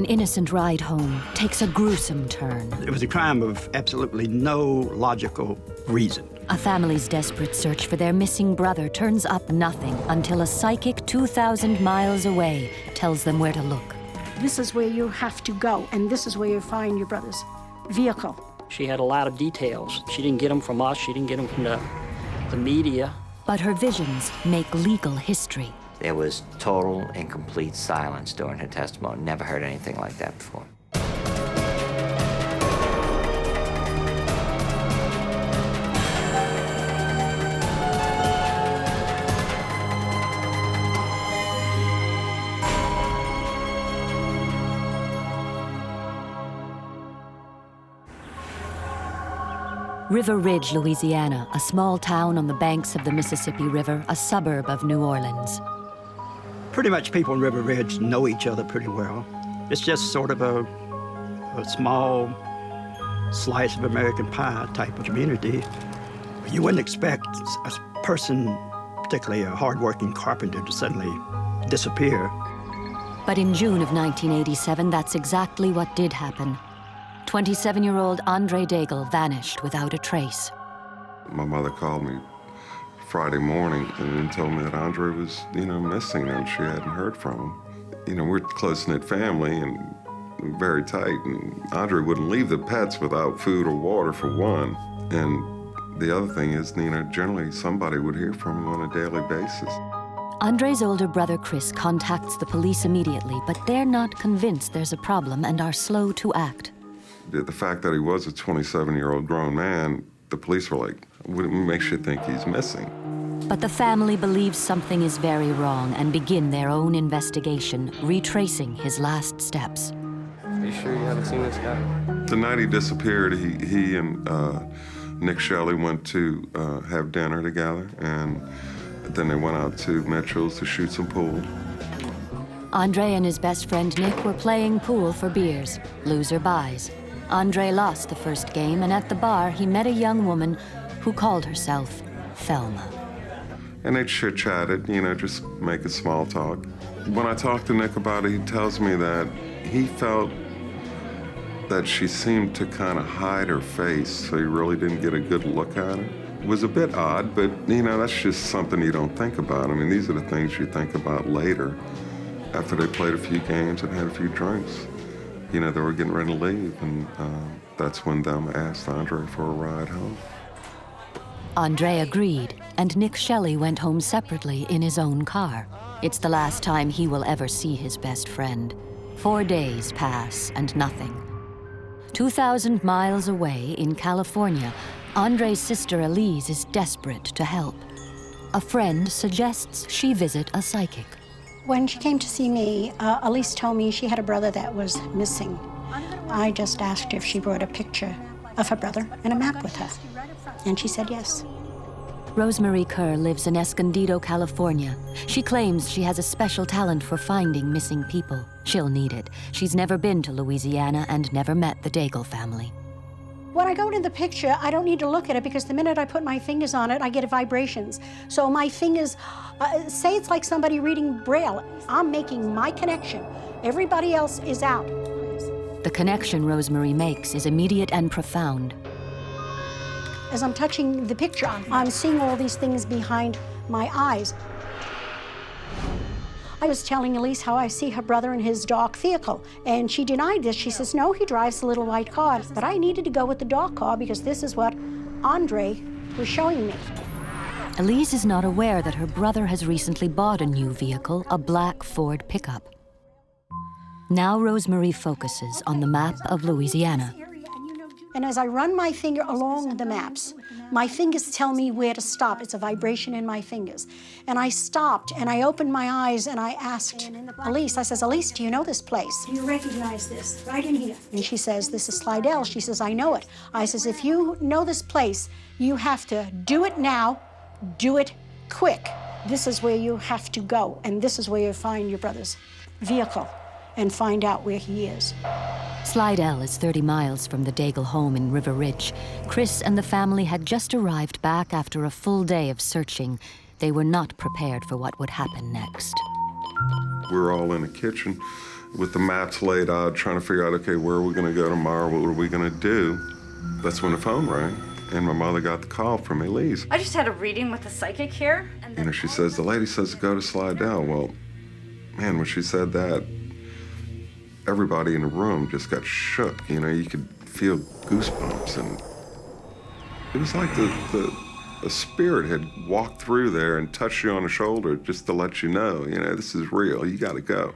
An innocent ride home takes a gruesome turn. It was a crime of absolutely no logical reason. A family's desperate search for their missing brother turns up nothing until a psychic 2,000 miles away tells them where to look. This is where you have to go, and this is where you find your brother's vehicle. She had a lot of details. She didn't get them from us. She didn't get them from the media. But her visions make legal history. There was total and complete silence during her testimony. Never heard anything like that before. River Ridge, Louisiana, a small town on the banks of the Mississippi River, a suburb of New Orleans. Pretty much people in River Ridge know each other pretty well. It's just sort of a small slice of American pie type of community. You wouldn't expect a person, particularly a hardworking carpenter, to suddenly disappear. But in June of 1987, that's exactly what did happen. 27-year-old Andre Daigle vanished without a trace. My mother called me Friday morning and then told me that Andre was, missing and she hadn't heard from him. We're a close-knit family and very tight, and Andre wouldn't leave the pets without food or water, for one. And the other thing is, generally somebody would hear from him on a daily basis. Andre's older brother, Chris, contacts the police immediately, but they're not convinced there's a problem and are slow to act. The fact that he was a 27-year-old grown man, the police were like, what makes you think he's missing? But the family believes something is very wrong and begin their own investigation, retracing his last steps. Are you sure you haven't seen this guy? The night he disappeared, he and Nick Shelley went to have dinner together, and then they went out to Mitchell's to shoot some pool. Andre and his best friend Nick were playing pool for beers. Loser buys. Andre lost the first game, and at the bar, he met a young woman who called herself Thelma. And they chit-chatted, just making small talk. When I talked to Nick about it, he tells me that he felt that she seemed to kind of hide her face, so he really didn't get a good look at her. It was a bit odd, but, that's just something you don't think about. I mean, these are the things you think about later, after they played a few games and had a few drinks. They were getting ready to leave, and that's when Thelma asked Andre for a ride home. Andre agreed, and Nick Shelley went home separately in his own car. It's the last time he will ever see his best friend. 4 days pass, and nothing. 2,000 miles away in California, Andre's sister Elise is desperate to help. A friend suggests she visit a psychic. When she came to see me, Elise told me she had a brother that was missing. I just asked her if she brought a picture of her brother and a map with her, and she said yes. Rosemary Kerr lives in Escondido, California. She claims she has a special talent for finding missing people. She'll need it. She's never been to Louisiana and never met the Daigle family. When I go to the picture, I don't need to look at it because the minute I put my fingers on it, I get vibrations. So my fingers, say it's like somebody reading Braille. I'm making my connection. Everybody else is out. The connection Rosemary makes is immediate and profound. As I'm touching the picture, I'm seeing all these things behind my eyes. I was telling Elise how I see her brother in his dark vehicle, and she denied this. She says, no, he drives the little white car. But I needed to go with the dark car because this is what Andre was showing me. Elise is not aware that her brother has recently bought a new vehicle, a black Ford pickup. Now Rosemary focuses on the map of Louisiana. And as I run my finger along the maps, my fingers tell me where to stop. It's a vibration in my fingers. And I stopped, and I opened my eyes, and I asked Elise, I says, Elise, do you know this place? Do you recognize this? Right in here. And she says, this is Slidell. She says, I know it. I says, if you know this place, you have to do it now, do it quick. This is where you have to go, and this is where you find your brother's vehicle and find out where he is. Slidell is 30 miles from the Daigle home in River Ridge. Chris and the family had just arrived back after a full day of searching. They were not prepared for what would happen next. We were all in the kitchen, with the maps laid out, trying to figure out, okay, where are we going to go tomorrow? What are we going to do? That's when the phone rang, and my mother got the call from Elise. I just had a reading with a psychic here. And You know, she says, the lady says to go to Slidell. Well, man, when she said that, everybody in the room just got shook. You know, you could feel goosebumps, and it was like a spirit had walked through there and touched you on the shoulder just to let you know, this is real, you gotta go.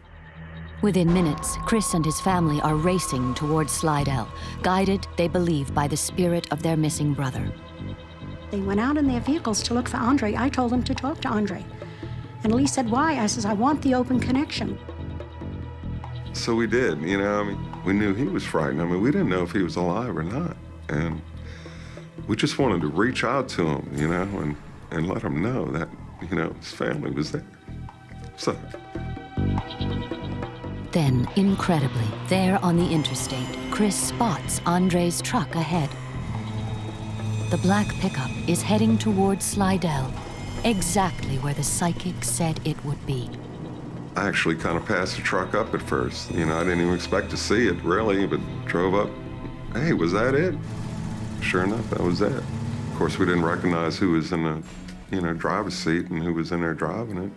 Within minutes, Chris and his family are racing towards Slidell, guided, they believe, by the spirit of their missing brother. They went out in their vehicles to look for Andre. I told them to talk to Andre. And Elise said, why? I says, I want the open connection. So we did, we knew he was frightened. We didn't know if he was alive or not. And we just wanted to reach out to him, and let him know that, his family was there. So. Then, incredibly, there on the interstate, Chris spots Andre's truck ahead. The black pickup is heading towards Slidell, exactly where the psychic said it would be. I actually kind of passed the truck up at first. I didn't even expect to see it, really, but drove up. Hey, was that it? Sure enough, that was it. Of course, we didn't recognize who was in the, driver's seat and who was in there driving it.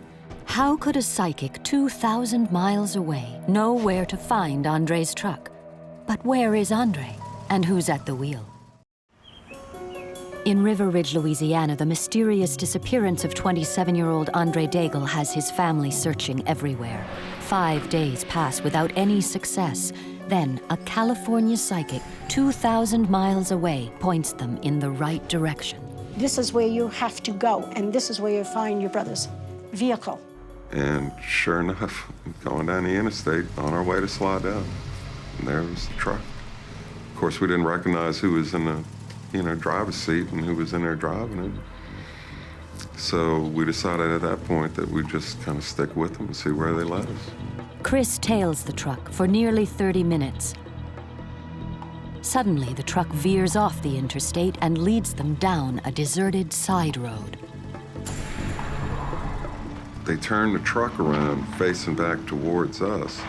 How could a psychic 2,000 miles away know where to find Andre's truck? But where is Andre, and who's at the wheel? In River Ridge, Louisiana, the mysterious disappearance of 27-year-old Andre Daigle has his family searching everywhere. 5 days pass without any success. Then, a California psychic 2,000 miles away points them in the right direction. This is where you have to go, and this is where you find your brother's vehicle. And sure enough, going down the interstate on our way to Slidell, and there was the truck. Of course, we didn't recognize who was in the, driver's seat and who was in there driving it. So we decided at that point that we'd just kind of stick with them and see where they led us. Chris tails the truck for nearly 30 minutes. Suddenly, the truck veers off the interstate and leads them down a deserted side road. They turned the truck around, facing back towards us,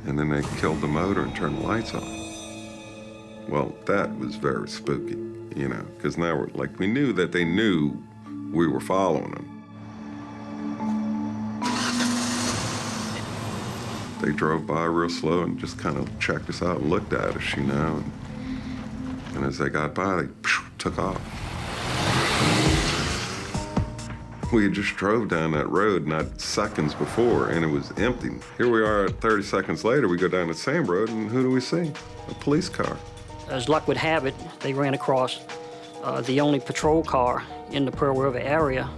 and then they killed the motor and turned the lights on. Well, that was very spooky, because now we knew that they knew we were following them. They drove by real slow and just kind of checked us out and looked at us, and as they got by, they took off. We had just drove down that road not seconds before, and it was empty. Here we are 30 seconds later, we go down the same road, and who do we see? A police car. As luck would have it, they ran across the only patrol car in the Pearl River area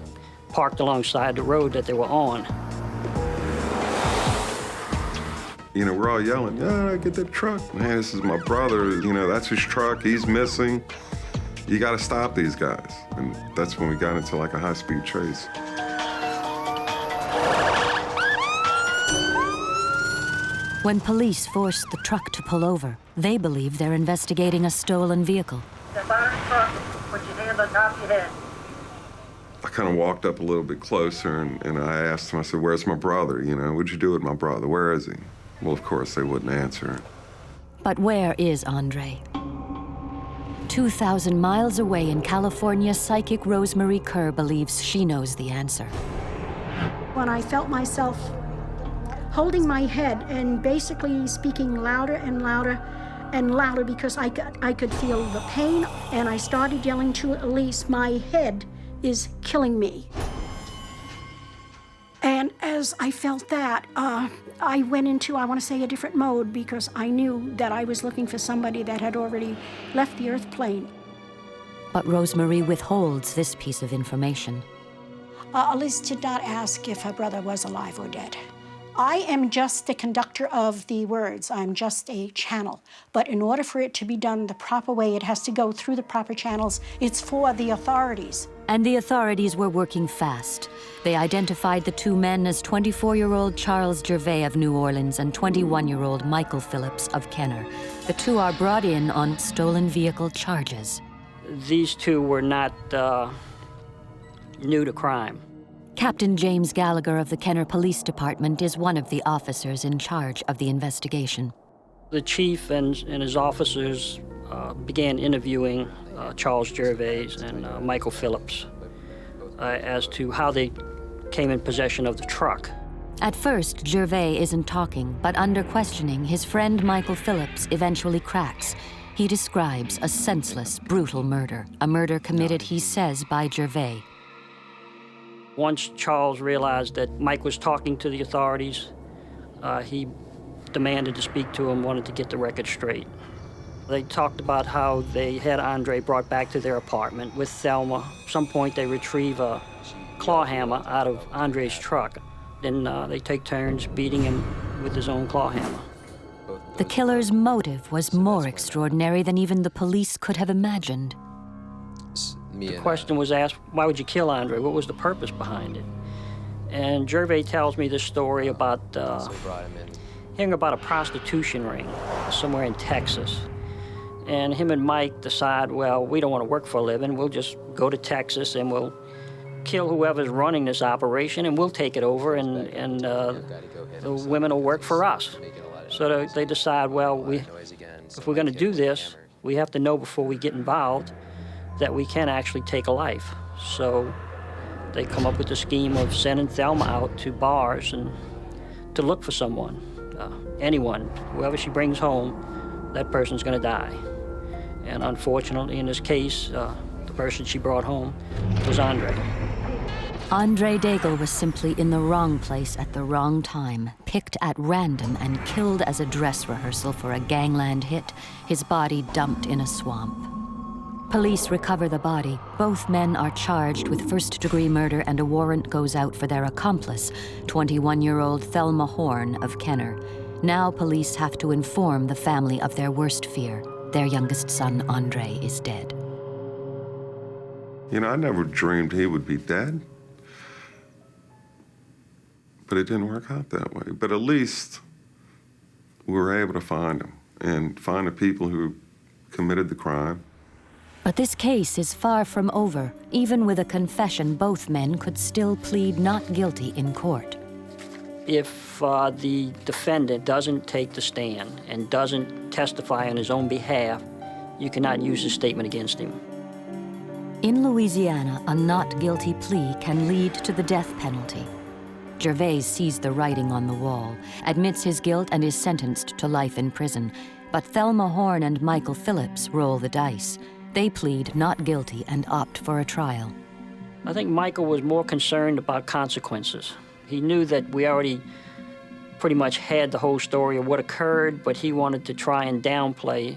parked alongside the road that they were on. We're all yelling, yeah, get that truck. Man, this is my brother, that's his truck, he's missing. You gotta stop these guys. And that's when we got into like a high-speed chase. When police force the truck to pull over, they believe they're investigating a stolen vehicle. Step out of the truck, put your hand on top of your head. I kind of walked up a little bit closer and I asked them, I said, where's my brother? What'd you do with my brother? Where is he? Well, of course, they wouldn't answer. But where is Andre? 2,000 miles away in California, psychic Rosemary Kerr believes she knows the answer. When I felt myself holding my head and basically speaking louder and louder and louder because I could feel the pain, and I started yelling to Elise, my head is killing me. And as I felt that, I went into, I want to say, a different mode because I knew that I was looking for somebody that had already left the earth plane. But Rosemary withholds this piece of information. Elise did not ask if her brother was alive or dead. I am just the conductor of the words. I'm just a channel. But in order for it to be done the proper way, it has to go through the proper channels. It's for the authorities. And the authorities were working fast. They identified the two men as 24-year-old Charles Gervais of New Orleans and 21-year-old Michael Phillips of Kenner. The two are brought in on stolen vehicle charges. These two were not new to crime. Captain James Gallagher of the Kenner Police Department is one of the officers in charge of the investigation. The chief and his officers began interviewing Charles Gervais and Michael Phillips as to how they came in possession of the truck. At first, Gervais isn't talking, but under questioning, his friend Michael Phillips eventually cracks. He describes a senseless, brutal murder, a murder committed, he says, by Gervais. Once Charles realized that Mike was talking to the authorities, he demanded to speak to him, wanted to get the record straight. They talked about how they had Andre brought back to their apartment with Thelma. At some point, they retrieve a claw hammer out of Andre's truck. Then they take turns beating him with his own claw hammer. The killer's motive was more extraordinary than even the police could have imagined. The question was asked, why would you kill Andre? What was the purpose behind it? And Gervais tells me this story about hearing about a prostitution ring somewhere in Texas. And him and Mike decide, well, we don't want to work for a living. We'll just go to Texas and we'll kill whoever's running this operation and we'll take it over and the women will work for us. So they decide, well, if we're going to do this, we have to know before we get involved that we can actually take a life. So they come up with the scheme of sending Thelma out to bars and to look for someone, anyone, whoever she brings home, that person's going to die. And unfortunately, in this case, the person she brought home was Andre. Andre Daigle was simply in the wrong place at the wrong time, picked at random and killed as a dress rehearsal for a gangland hit, his body dumped in a swamp. Police recover the body. Both men are charged with first-degree murder and a warrant goes out for their accomplice, 21-year-old Thelma Horn of Kenner. Now police have to inform the family of their worst fear. Their youngest son, Andre, is dead. You know, I never dreamed he would be dead. But it didn't work out that way. But at least we were able to find him and find the people who committed the crime. But this case is far from over. Even with a confession, both men could still plead not guilty in court. If the defendant doesn't take the stand and doesn't testify on his own behalf, you cannot use his statement against him. In Louisiana, a not guilty plea can lead to the death penalty. Gervais sees the writing on the wall, admits his guilt, and is sentenced to life in prison. But Thelma Horn and Michael Phillips roll the dice. They plead not guilty and opt for a trial. I think Michael was more concerned about consequences. He knew that we already pretty much had the whole story of what occurred, but he wanted to try and downplay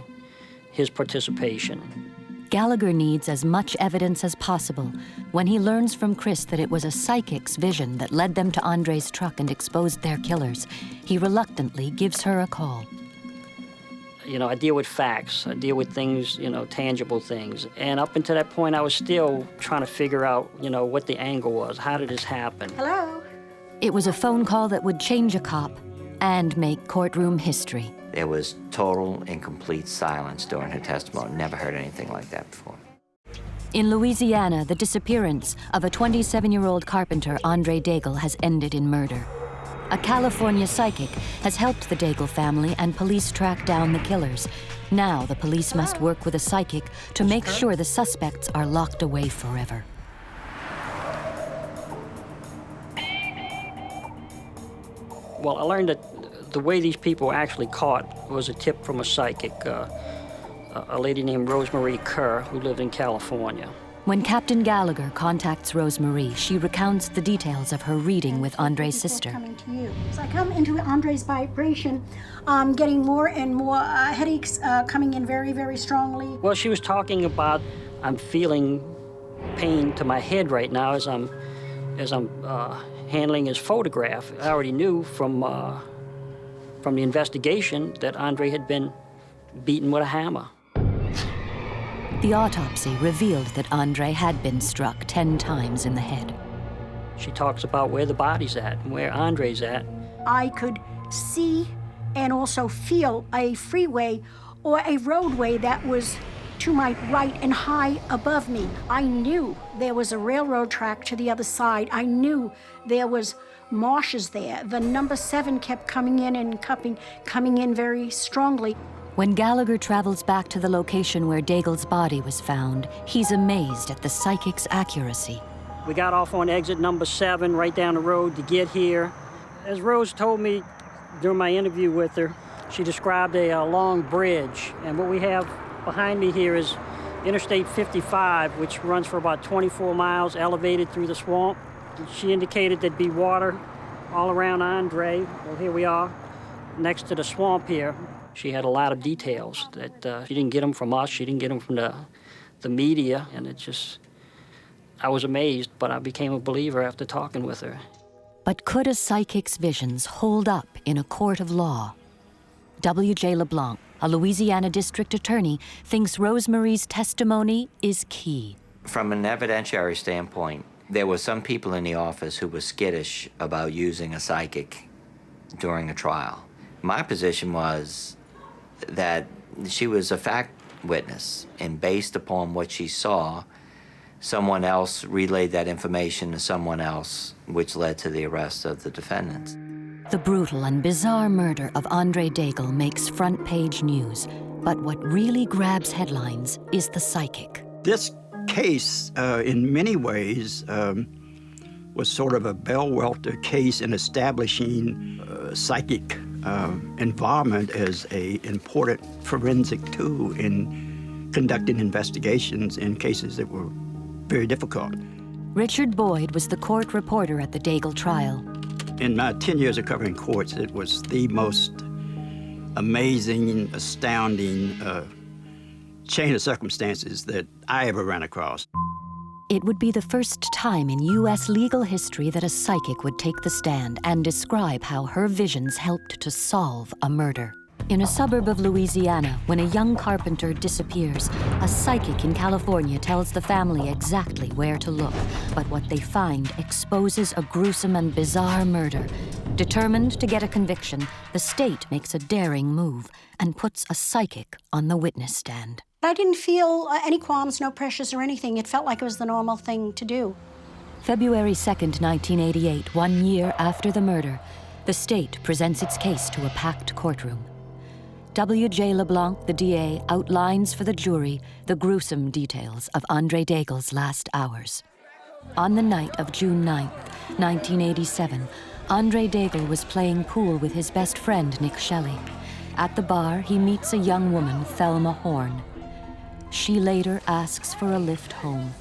his participation. Gallagher needs as much evidence as possible. When he learns from Chris that it was a psychic's vision that led them to Andre's truck and exposed their killers, he reluctantly gives her a call. You know, I deal with facts. I deal with things, tangible things. And up until that point, I was still trying to figure out, what the angle was. How did this happen? Hello? It was a phone call that would change a cop and make courtroom history. There was total and complete silence during her testimony. Never heard anything like that before. In Louisiana, the disappearance of a 27-year-old carpenter, Andre Daigle, has ended in murder. A California psychic has helped the Daigle family and police track down the killers. Now the police must work with a psychic to make sure the suspects are locked away forever. Well, I learned that the way these people were actually caught was a tip from a psychic, a lady named Rosemarie Kerr, who lived in California. When Captain Gallagher contacts Rosemarie, she recounts the details of her reading with Andre's sister. Coming to you. As I come into Andre's vibration, I'm getting more and more headaches coming in very, very strongly. Well, she was talking about, I'm feeling pain to my head right now as I'm handling his photograph. I already knew from the investigation that Andre had been beaten with a hammer. The autopsy revealed that Andre had been struck 10 times in the head. She talks about where the body's at and where Andre's at. I could see and also feel a freeway or a roadway that was to my right and high above me. I knew there was a railroad track to the other side. I knew there was marshes there. The number 7 kept coming in and coming in very strongly. When Gallagher travels back to the location where Daigle's body was found, he's amazed at the psychic's accuracy. We got off on exit number 7 right down the road to get here. As Rose told me during my interview with her, she described a long bridge, and what we have behind me here is Interstate 55, which runs for about 24 miles, elevated through the swamp. She indicated there'd be water all around Andre. Well, here we are, next to the swamp here. She had a lot of details that she didn't get them from us, she didn't get them from the media, and it just, I was amazed, but I became a believer after talking with her. But could a psychic's visions hold up in a court of law? W.J. LeBlanc, a Louisiana district attorney, thinks Rosemarie's testimony is key. From an evidentiary standpoint, there were some people in the office who were skittish about using a psychic during a trial. My position was that she was a fact witness, and based upon what she saw, someone else relayed that information to someone else, which led to the arrest of the defendants. The brutal and bizarre murder of Andre Daigle makes front-page news, but what really grabs headlines is the psychic. This case, in many ways, was sort of a bellwether case in establishing psychic involvement as an important forensic tool in conducting investigations in cases that were very difficult. Richard Boyd was the court reporter at the Daigle trial. In my 10 years of covering courts, it was the most amazing, astounding chain of circumstances that I ever ran across. It would be the first time in U.S. legal history that a psychic would take the stand and describe how her visions helped to solve a murder. In a suburb of Louisiana, when a young carpenter disappears, a psychic in California tells the family exactly where to look. But what they find exposes a gruesome and bizarre murder. Determined to get a conviction, the state makes a daring move and puts a psychic on the witness stand. I didn't feel any qualms, no pressures or anything. It felt like it was the normal thing to do. February 2nd, 1988, 1 year after the murder, the state presents its case to a packed courtroom. W.J. LeBlanc, the DA, outlines for the jury the gruesome details of Andre Daigle's last hours. On the night of June 9th, 1987, Andre Daigle was playing pool with his best friend, Nick Shelley. At the bar, he meets a young woman, Thelma Horn. She later asks for a lift home.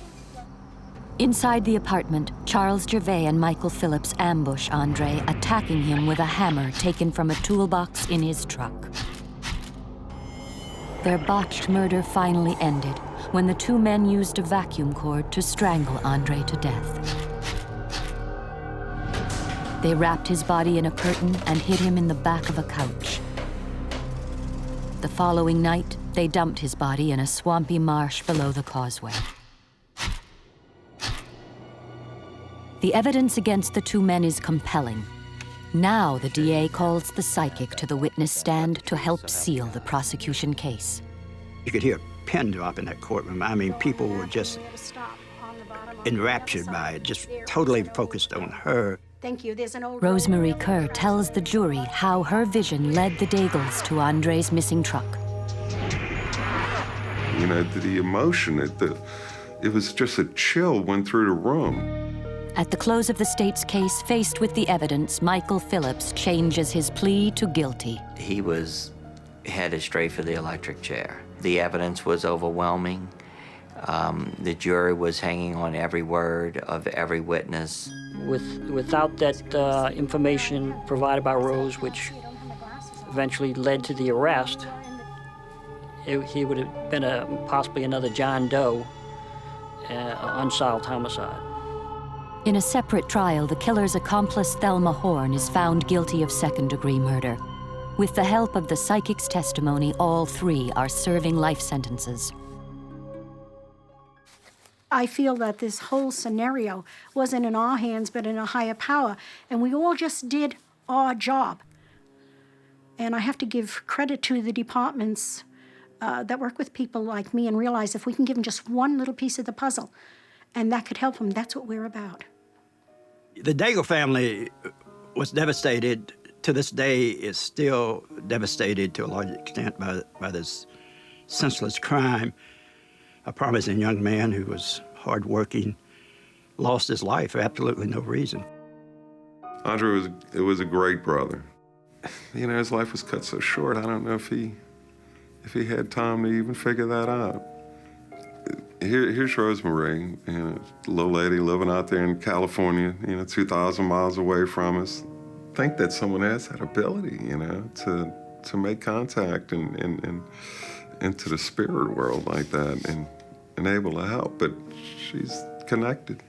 Inside the apartment, Charles Gervais and Michael Phillips ambush Andre, attacking him with a hammer taken from a toolbox in his truck. Their botched murder finally ended when the two men used a vacuum cord to strangle Andre to death. They wrapped his body in a curtain and hid him in the back of a couch. The following night, they dumped his body in a swampy marsh below the causeway. The evidence against the two men is compelling. Now the DA calls the psychic to the witness stand to help seal the prosecution case. You could hear a pin drop in that courtroom. I mean, people were just enraptured by it, just totally focused on her. Thank you. There's an old Rosemarie Kerr tells the jury how her vision led the Daigles to Andre's missing truck. You know, the emotion, it was just a chill went through the room. At the close of the state's case, faced with the evidence, Michael Phillips changes his plea to guilty. He was headed straight for the electric chair. The evidence was overwhelming. The jury was hanging on every word of every witness. Without that information provided by Rose, which eventually led to the arrest, he would have been possibly another John Doe, unsolved homicide. In a separate trial, the killer's accomplice, Thelma Horn, is found guilty of second-degree murder. With the help of the psychic's testimony, all three are serving life sentences. I feel that this whole scenario wasn't in our hands, but in a higher power, and we all just did our job. And I have to give credit to the departments that work with people like me and realize if we can give them just one little piece of the puzzle and that could help them, that's what we're about. The Daigle family was devastated. To this day, is still devastated to a large extent by this senseless crime. A promising young man who was hardworking lost his life for absolutely no reason. Andre was a great brother. You know, his life was cut so short. I don't know if he had time to even figure that out. Here's Rosemary, you know, a little lady living out there in California, you know, 2,000 miles away from us. Think that someone has that ability, you know, to make contact and into the spirit world like that and able to help, but she's connected.